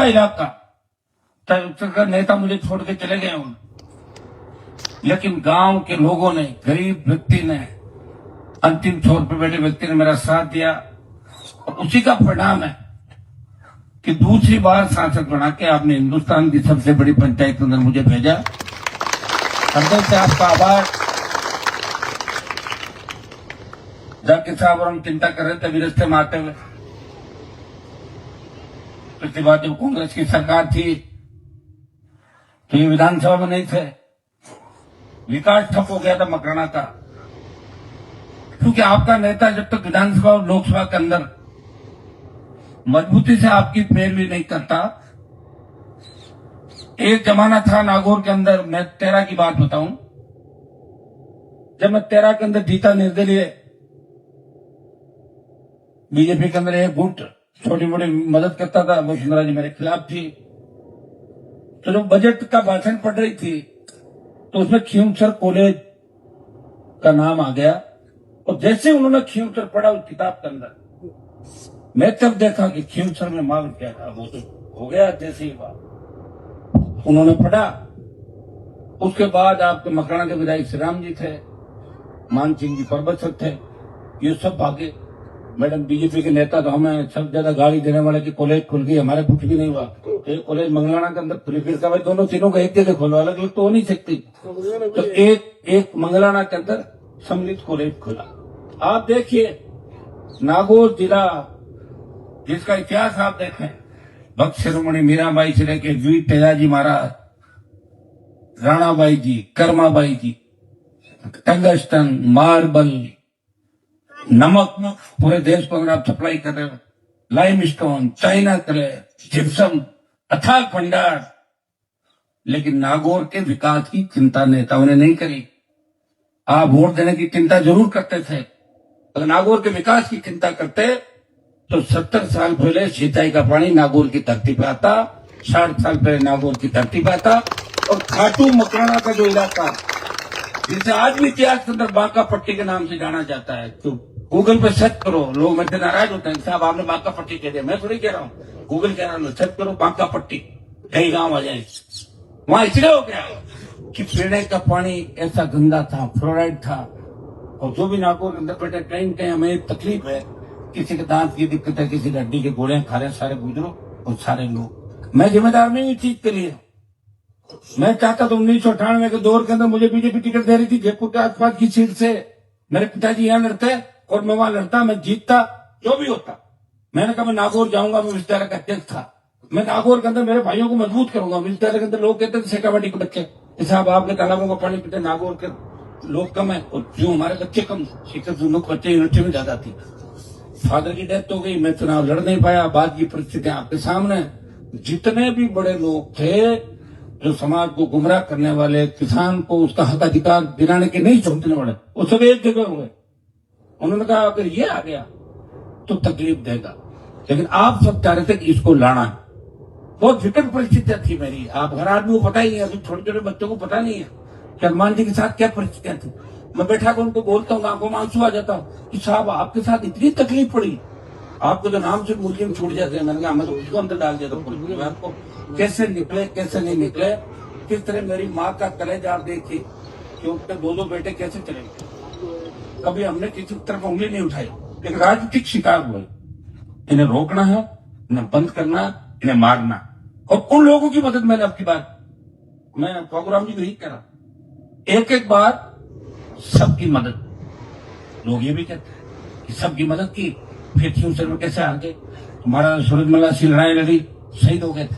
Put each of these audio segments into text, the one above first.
इलाका तब का नेता मुझे छोड़ के चले गए हूं, लेकिन गांव के लोगों ने, गरीब व्यक्ति ने, अंतिम छोर पर बैठे व्यक्ति ने मेरा साथ दिया और उसी का परिणाम है कि दूसरी बार सांसद बना के आपने हिंदुस्तान की सबसे बड़ी पंचायत के अंदर मुझे भेजा। हृदय से आपका आभार। जाकिर साहब और हम चिंता कर रहे थे विरस्ते में आते हुए, पिछली बार जब कांग्रेस की सरकार थी तो ये विधानसभा में नहीं थे, विकास ठप हो गया था मकराना का, क्योंकि आपका नेता जब तक विधानसभा और लोकसभा के अंदर मजबूती से आपकी पैरवी नहीं करता। एक जमाना था नागौर के अंदर, मैं 13 की बात बताऊं, जब मैं 13 के अंदर जीता निर्दलीय, बीजेपी के अंदर एक गुट छोटी मोटी मदद करता था, वसुंधरा जी मेरे खिलाफ थी। तो जब बजट का भाषण पढ़ रही थी तो उसमें खींवसर कॉलेज का नाम आ गया, और जैसे उन्होंने खींवसर पढ़ा उस किताब के अंदर, मैं तब देखा कि खींवसर में मांग क्या था, वो तो हो गया जैसे ही बात उन्होंने पढ़ा। उसके बाद आपके मकराना के विधायक श्री राम जी थे, मान सिंह जी पर्वत सर थे, ये सब भागे। मैडम बीजेपी के नेता तो हमें सब ज्यादा गाली देने वाले की कॉलेज खुल गई, हमारे कुछ भी नहीं हुआ। एक कॉलेज मंगलाना के अंदर खुली, फिर भाई दोनों तीनों को एक जगह खोलवा, अलग अलग तो हो नहीं सकती, तो एक मंगलाना के अंदर सम्मिलित कॉलेज खुला। आप देखिए नागौर जिला जिसका इतिहास आप देखें, भक्त शिरोमणि मीराबाई से लेके वीर तेजाजी महाराज, राणाबाई जी, कर्माबाई जी, टंगस्टन, मार्बल, नमक पूरे देश को अगर आप सप्लाई कर रहे हो, lime stone, China clay, gypsum, अथाह भंडार, लेकिन नागौर के विकास की चिंता नेताओं ने नहीं करी। आप वोट देने की चिंता जरूर करते थे, अगर नागौर के विकास की चिंता करते तो 70 साल पहले सिंचाई का पानी नागौर की धरती पे आता, 60 साल पहले नागौर की धरती पे आता। और खाटू मकराना का जो इलाका जिसे आज भी इतिहास के अंदर बांका पट्टी के नाम से जाना जाता है, तो गूगल पे सर्च करो, लोग मेरे नाराज होते हैं, साहब आपने बांका पट्टी कह दिया, मैं थोड़ी कह रहा हूँ, गूगल कह रहा हूँ, सर्च करो बांका पट्टी, कई गांव आ जाए। वहां इसलिए हो गया कि पीने का पानी ऐसा गंदा था, फ्लोराइड था, और जो भी नागौर के अंदर बैठे कहीं कहीं हमें तकलीफ है, किसी के दांत की दिक्कत है, किसी की हड्डी के गोलियां खा रहे, सारे बुजुर्ग और सारे लोग। मैं जिम्मेदार नहीं इस चीज के लिए। मैं चाहता था 1998 के दौर के अंदर मुझे बीजेपी टिकट दे रही थी जयपुर के आसपास की सीट से, मेरे पिताजी यहाँ लड़ते और मैं वहां लड़ता, मैं जीतता, जो भी होता। मैंने कहा मैं नागौर जाऊंगा, मैं विस्तारा का अध्यक्ष था, मैं नागौर के अंदर मेरे भाइयों को मजबूत करूंगा। विस्तारा के अंदर लोग कहते थे शेखावाटी के बच्चे, साहब आपके तालाबों का पानी पीते, नागौर के लोग कम है और जो हमारे बच्चे कम, शिक्षक लोग बच्चे यूनिवर्सिटी में ज्यादा थी। फादर की डेथ हो गई, मैं चुनाव लड़ नहीं पाया। बाद की परिस्थितियां आपके सामने, जितने भी बड़े लोग थे जो समाज को गुमराह करने वाले, किसान को उसका हक अधिकार दिलाने के नहीं समझने वाले, वो सब एक जगह हुए। उन्होंने कहा अगर ये आ गया तो तकलीफ देगा, लेकिन आप सब चाह रहे थे कि इसको लाना है। बहुत विकट परिस्थितियां थी मेरी, आप हर आदमी को पता ही है, अभी छोटे छोटे बच्चों को पता नहीं है कि हनुमान जी के साथ क्या परिस्थितियां थी। मैं बैठा कर उनको बोलता हूँ, आंखों में आंसू आ जाता हूँ कि साहब आपके साथ इतनी तकलीफ पड़ी, आपको तो नाम से मूल्य छूट जाते हैं। मैंने कहा मैं तो उसको अंदर डाल दिया था पूरे परिवार को, कैसे निकले कैसे नहीं निकले। किस तरह मेरी माँ का कलेजा आप देखिए कि उनके दो बेटे कैसे चले गए, कभी हमने किसी तरफ उंगली नहीं उठाई, एक राजनीतिक शिकार हुए। इन्हें रोकना है, इन्हें बंद करना, इन्हें मारना। और उन लोगों की मदद मैंने आपकी बात, मैं प्रोग्राम जी को ही करा, एक एक बार सबकी मदद। लोग ये भी कहते हैं कि सबकी मदद की, फिर फ्यूचर में कैसे आगे। हमारा सूरजमल से लड़ाई लड़ी, शहीद हो गए थे,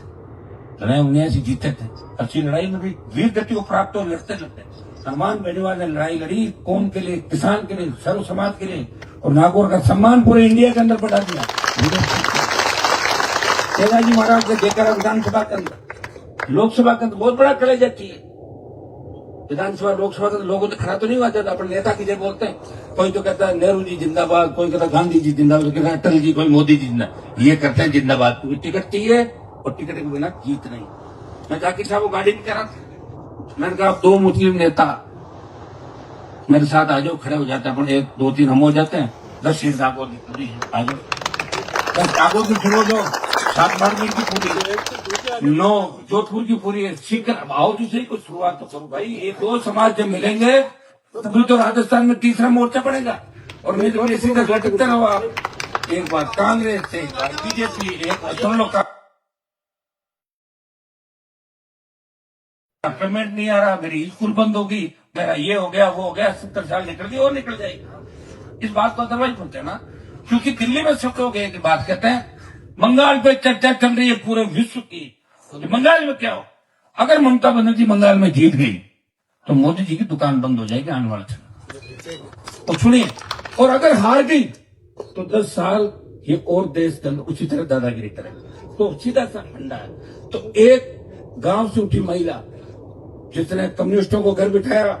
लड़ाई 19 जीते थे, अच्छी लड़ाई में भी वीर गति को प्राप्त हो, लड़ते लड़ते हनुमान बेनीवाल ने लड़ाई लड़ी, कौम के लिए, किसान के लिए, सर्व समाज के लिए, और नागौर का सम्मान पूरे इंडिया के अंदर बढ़ा दिया। तेजाजी महाराज ने देखकर विधानसभा के अंदर, लोकसभा के अंदर बहुत बड़ा कलेजा चाहिए। विधानसभा लोकसभा के लोगों से खड़ा तो नहीं हुआ जाता, अपने नेता की जगह बोलते हैं, कोई तो कहता है नेहरू जी जिंदाबाद, कोई कहता है गांधी जी जिंदाबाद, कोई कहता है अटल जी, कोई मोदी जी जिंदाबाद, ये करते हैं जिंदाबाद। टिकट चाहिए और टिकट के बिना जीत नहीं। मैं जाकिर साहब को गाड़ी में करा था, मैंने कहा आप 2 मुस्लिम नेता मेरे साथ आ जाओ, खड़े हो जाते हैं, अपन 1 2 3 हम हो जाते हैं, 10 सीट आपको आ जाओ, 10 आगो की फिर हो जाओ, 7 बार की पूरी नो जोधपुर की पूरी सीकर आओ तो सही कुछ शुरुआत तो करो भाई। ये दो समाज जब मिलेंगे तभी तो राजस्थान में तीसरा मोर्चा पड़ेगा। और नहीं तो इसी तरह लटकते रहो आप, एक बार कांग्रेस से, एक बार बीजेपी, एक बार सुन लो पेमेंट नहीं आ रहा, मेरी स्कूल बंद होगी, मेरा ये हो गया वो हो गया, 70 साल निकल गई और निकल जाएगी। इस बात को अदरवाइज बोलते हैं ना, क्योंकि दिल्ली में सब लोग एक बात कहते हैं। बंगाल पे चर्चा चल रही है पूरे विश्व की, बंगाल में क्या हो, अगर ममता बनर्जी बंगाल में जीत गई तो मोदी जी की दुकान बंद हो जाएगी आने वाले समय। और सुनिए, और अगर हार गई तो 10 साल ये और देश उसी तरह दादागिरी करेगा। तो सीधा सा फंडा है। तो एक गांव से उठी महिला जिसने कम्युनिस्टों को घर बिठाया,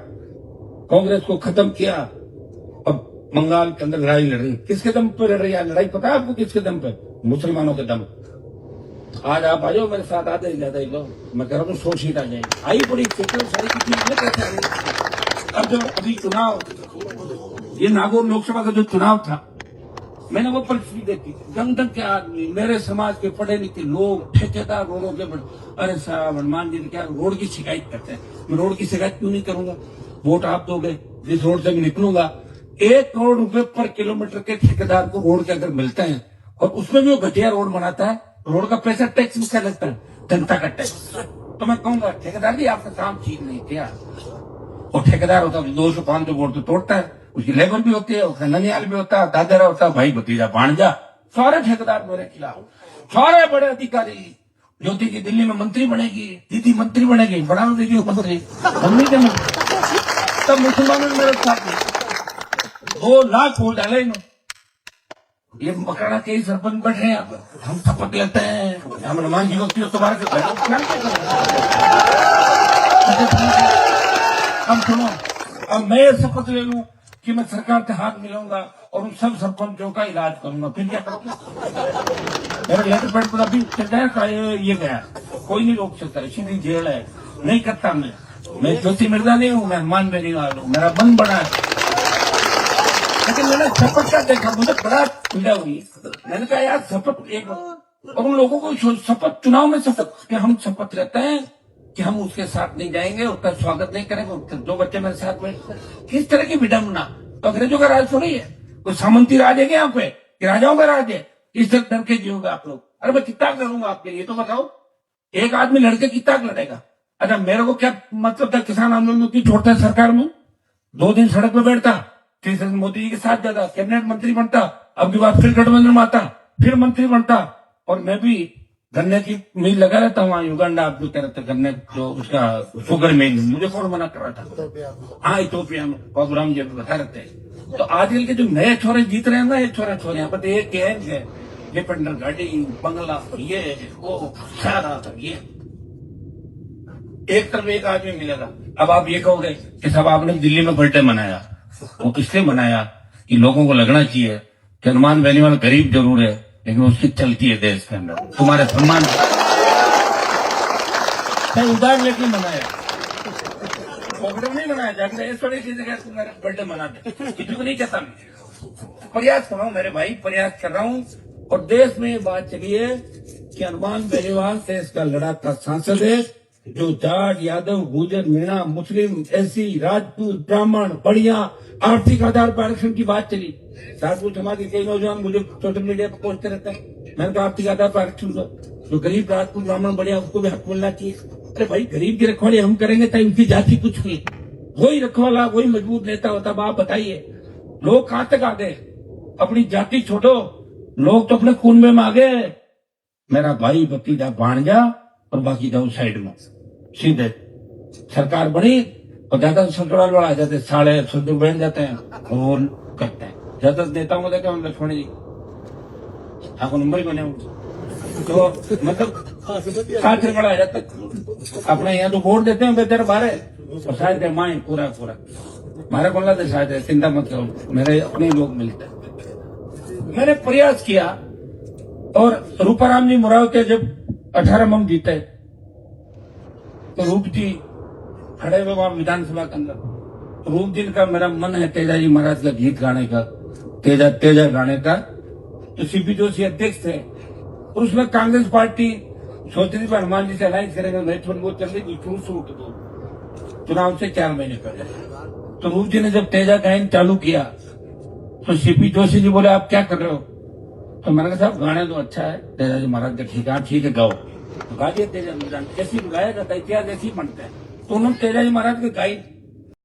कांग्रेस को खत्म किया, अब बंगाल के अंदर लड़ाई लड़ रही, किसके दम पे लड़ रही है लड़ाई? पता है आपको किसके दम पे? मुसलमानों के दम। आज आप आ जाओ मेरे साथ, आधे ही ज्यादा ही लो, मैं कह रहा हूँ 100 सीट आ जाएगी। आई बड़ी सारी की चीज कैसे आ रही? अब जो अभी चुनाव, ये नागौर लोकसभा का जो चुनाव था, मैंने वो परिस्थिति देखी। दंग के आदमी, मेरे समाज के पढ़े लिखे लोग, ठेकेदार रोडों के, अरे साहब हनुमान जी क्या रोड की शिकायत करते हैं। मैं रोड की शिकायत क्यों नहीं करूंगा? वोट आप दोगे, जिस रोड से मैं निकलूंगा, 1 करोड़ रुपए पर किलोमीटर के ठेकेदार को रोड के अगर मिलते हैं, और उसमें भी वो घटिया रोड बनाता है, रोड का पैसा टैक्स भी क्या लगता है? जनता का टैक्स। तो मैं कहूंगा ठेकेदार जी आपका काम ठीक नहीं किया। और ठेकेदार होता है 200-500 वोट तो तोड़ता है, उसकी लेबर भी होती है, उसका ननियाल भी होता है, दादारा होता है, भाई भतीजा भांजा, सारे ठेकेदार मेरे खिलाफ, सारे बड़े अधिकारी। ज्योति जी दिल्ली में मंत्री बनेगी, दीदी मंत्री बनेगी, बड़ा दीदी मंत्री, मम्मी के मंत्री, तब मुसलमानों ने मेरे साथ 2 लाख वोट डाले इन्होंने। ये मकराना के सरपंच बैठे हैं, हम शपथ लेते हैं, हम हनुमान जी को तुम्हारे हम सुनो, अब मैं शपथ ले लूं कि मैं सरकार के हाथ मिलाऊंगा और उन सब सरपंचों का इलाज करूंगा, फिर क्या करूंगा? मेरा लेटर पैड पर अभी ये गया, कोई नहीं रोक सकता, इसीलिए जेल है, नहीं करता मैं ज्योति मिर्जा नहीं हूँ, मैं हनुमान बेनीवाल हूँ, मेरा मन बड़ा है। लेकिन मैंने शपथ का देखा, मुझे बड़ा पीड़ा हुई। मैंने कहा यार शपथ एक, और उन लोगों को शपथ, चुनाव में शपथ कि हम शपथ लेते हैं कि हम उसके साथ नहीं जाएंगे, उसका स्वागत नहीं करेंगे, 2 बच्चे मेरे साथ में, किस तरह की विडम्बना? तो अंग्रेजों का राज थोड़ी है, कोई सामंती राज है क्या यहाँ पे, कि राजाओं का राज है? इस तरह डर के जियोगे आप लोग? अरे मैं कितना लड़ूंगा आपके लिए, तो बताओ, एक आदमी लड़के कितना लड़ेगा? अच्छा मेरे को क्या मतलब था किसान आंदोलन की छोड़ता है सरकार में, 2 दिन सड़क पे बैठता, तीसरे दिन मोदी जी के साथ जाता, कैबिनेट मंत्री बनता, अब की बात फिर गठबंधन में आता, फिर मंत्री बनता, और मैं भी गन्ने की मिल लगा रहता हूँ युगांडा, आप जो कह रहे थे गन्ने जो उसका शुगर मिल, मुझे कौन मना कर रहा था? हाँ इथोपिया में बाबूराम जी बता रहे थे। तो आजकल के जो नए छोरे जीत रहे हैं ना, ये छोरे यहाँ पर एक गैंग है, ये पेंडर गाड़ी, बंगला, ये वो सारा ये एक तरफ एक आदमी मिलेगा। अब आप ये कहोगे कि सब आपने दिल्ली में बर्थडे मनाया, वो इसलिए मनाया कि लोगों को लगना चाहिए कि हनुमान बेनीवाल गरीब जरूर है लेकिन उसकी चलती है देश के अंदर, तुम्हारे सम्मान उदार लेके मनाया, पॉकेट नहीं मनाया जाकर ऐश्वर्य की जगह तुम्हारा बर्थडे मनाते, किसी को नहीं चाहता। प्रयास कर रहा हूँ मेरे भाई, प्रयास कर रहा हूँ। और देश में ये बात चली है कि हनुमान बेनीवाल देश का लड़ाका सांसद है, जो जाट, यादव, गुर्जर, मीणा, मुस्लिम, एससी, राजपूत, ब्राह्मण, बढ़िया आर्थिक आधार पर आरक्षण की बात चली। राजपूत समाज के कई नौजवान मुझे सोशल मीडिया पर पहुंचते रहते हैं, मैंने कहा आर्थिक आधार पर आरक्षण दो, जो गरीब राजपूत ब्राह्मण बढ़िया उसको भी हक मिलना चाहिए। अरे भाई गरीब की रखवाली हम करेंगे चाहे उनकी जाति कुछ भी, वही रखवाला वही मजबूत नेता होता। आप बताइए लोग कहां तक आ गए? अपनी जाति छोड़ो, लोग तो अपने खून में आ गए, मेरा भाई भतीजा भांजा और बाकी जाओ साइड में, सीधे सरकार बनी और ज्यादा ससुराल वाला आ जाते, 150 बैठ जाते हैं और करते हैं। ज्यादा नेताओं को देखा लक्ष्मण जी आपको नंबर ही बने तो मतलब साथ बड़ा आ जाता। अपने यहाँ तो वोट देते हैं बेहतर बारे और शायद माए पूरा पूरा मारे बोलना तो शायद चिंता मत करो, मेरे अपने लोग मिलते हैं। मैंने प्रयास किया और रूपाराम जी मुरावते जब 18 मम जीते तो रूप जी खड़े हुए वहां विधानसभा के अंदर। रूप जी का मेरा मन है तेजा जी महाराज का गीत गाने का, तेजा तेजा गाने का। तो सीपी जोशी अध्यक्ष थे और उसमें कांग्रेस पार्टी सोच रही थी हनुमान जी से अलायंस करेगा, मैं थोड़ी बहुत चल रही थी, छूट छूट दो चुनाव से 4 महीने पहले। तो रूप जी ने जब तेजा गायन चालू किया तो सीपी जोशी जी बोले आप क्या कर रहे हो? तो मैंने कहा साहब गाने तो अच्छा है। तेजा जी महाराज का ठीक है गाओ। तो गा दिया तेजा जी महाराज, जैसी गाया जाता है इतिहास ऐसी बनता है। तो उन्होंने तेजा जी महाराज के गाई